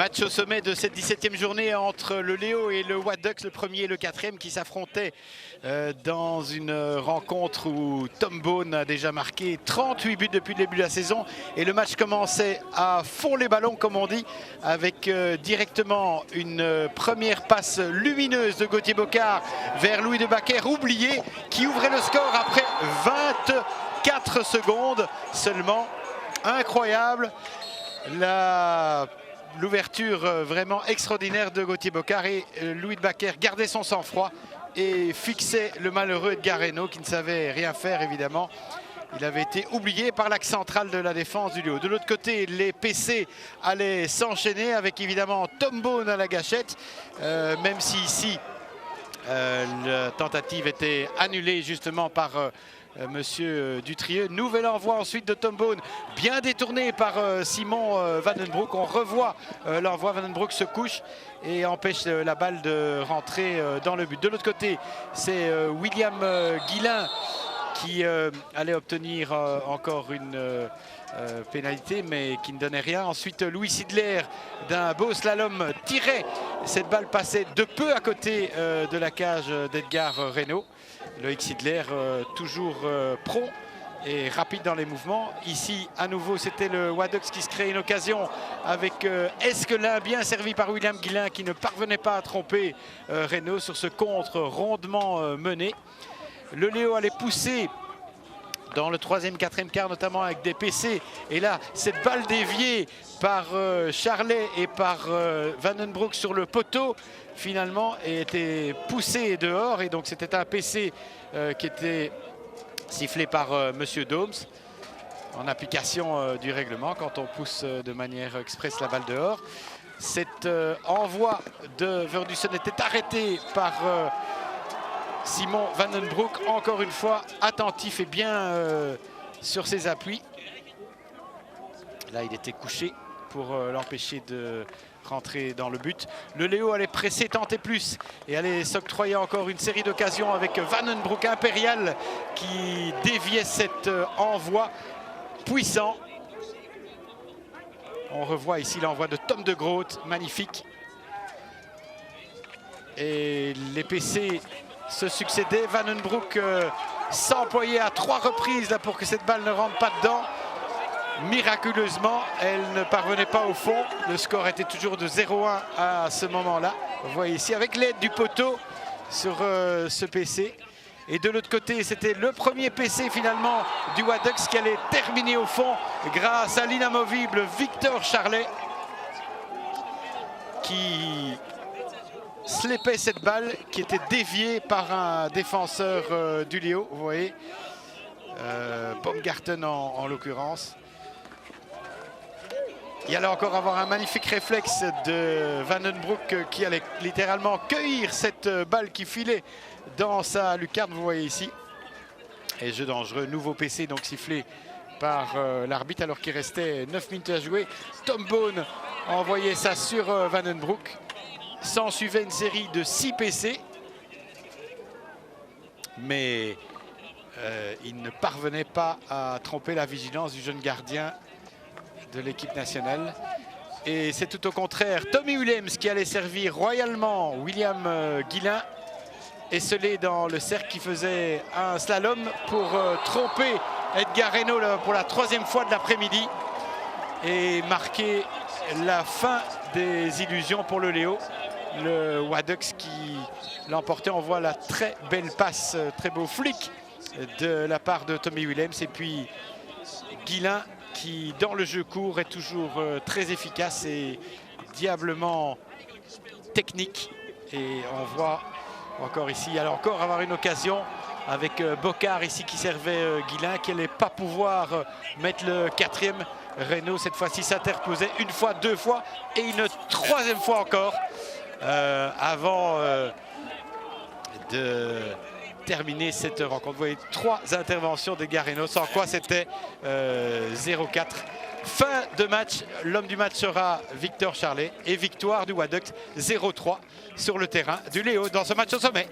Match au sommet de cette 17e journée entre le Léo et le Wadux, le premier et le quatrième, qui s'affrontaient dans une rencontre où Tom Bone a déjà marqué 38 buts depuis le début de la saison. Et le match commençait à fond les ballons, comme on dit, avec directement une première passe lumineuse de Gauthier Bocard vers Louis Debacker, oublié, qui ouvrait le score après 24 secondes seulement. Incroyable. L'ouverture vraiment extraordinaire de Gauthier Bocard, et Louis Debacker gardait son sang-froid et fixait le malheureux Edgar Reynaud qui ne savait rien faire évidemment. Il avait été oublié par l'axe central de la défense du Léo. De l'autre côté, les PC allaient s'enchaîner avec évidemment Tom Bone à la gâchette, même si ici la tentative était annulée justement par Monsieur Dutrieux. Nouvel envoi ensuite de Tom Bone, bien détourné par Simon Vandenbroek. On revoit l'envoi. Vandenbroek se couche et empêche la balle de rentrer dans le but. De l'autre côté, c'est William Guillain qui allait obtenir encore une pénalité, mais qui ne donnait rien. Ensuite, Louis Sidler, d'un beau slalom, tirait. Cette balle passait de peu à côté de la cage d'Edgar Reynaud. Loïc Sidler, toujours prompt et rapide dans les mouvements. Ici, à nouveau, c'était le Wadux qui se crée une occasion avec Esquelin, bien servi par William Guillain, qui ne parvenait pas à tromper Reynaud sur ce contre rondement mené. Le Léo allait pousser dans le troisième, quatrième quart, notamment avec des PC. Et là, cette balle déviée par Charlet et par Vandenbroek sur le poteau, finalement, était poussée dehors. Et donc, c'était un PC qui était sifflé par Monsieur Doms, en application du règlement, quand on pousse de manière express la balle dehors. Cet envoi de Verdussen était arrêté par Simon Vandenbroek, encore une fois attentif et bien sur ses appuis. Là, il était couché pour l'empêcher de rentrer dans le but. Le Léo allait presser, tenter plus et allait s'octroyer encore une série d'occasions avec Vandenbroek impérial qui déviait cet envoi puissant. On revoit ici l'envoi de Tom de Groot, magnifique. Et les PC se succédaient. Vandenbroek s'employait à 3 reprises là, pour que cette balle ne rentre pas dedans. Miraculeusement, elle ne parvenait pas au fond. Le score était toujours de 0-1 à ce moment-là. Vous voyez ici, avec l'aide du poteau sur ce PC. Et de l'autre côté, c'était le premier PC finalement du Wadux qui allait terminer au fond grâce à l'inamovible Victor Charlet, qui slipait cette balle qui était déviée par un défenseur du Léo. Vous voyez, Baumgarten en l'occurrence. Il allait encore avoir un magnifique réflexe de Vandenbroek qui allait littéralement cueillir cette balle qui filait dans sa lucarne, vous voyez ici. Et jeu dangereux, nouveau PC donc sifflé par l'arbitre alors qu'il restait 9 minutes à jouer. Tom Bone envoyait ça sur Vandenbroek. S'en suivait une série de 6 PC. Mais il ne parvenait pas à tromper la vigilance du jeune gardien de l'équipe nationale. Et c'est tout au contraire Tommy Williams qui allait servir royalement William Guillain, esselé dans le cercle, qui faisait un slalom pour tromper Edgar Reynaud pour la 3e fois de l'après-midi et marquer la fin des illusions pour le Léo. Le Wadux qui l'emportait. On voit la très belle passe, très beau flic de la part de Tommy Williams. Et puis Guillain qui, dans le jeu court, est toujours très efficace et diablement technique. Et on voit encore ici, il allait encore avoir une occasion avec Bocard ici qui servait Guillain, qui n'allait pas pouvoir mettre le 4e. Reynaud cette fois-ci s'interposait une fois, 2 fois et une 3e fois encore avant de terminer cette rencontre. Vous voyez 3 interventions d'Edgar Reynaud, sans quoi c'était 0-4. Fin de match, l'homme du match sera Victor Charlet et victoire du Wadux 0-3 sur le terrain du Léo dans ce match au sommet.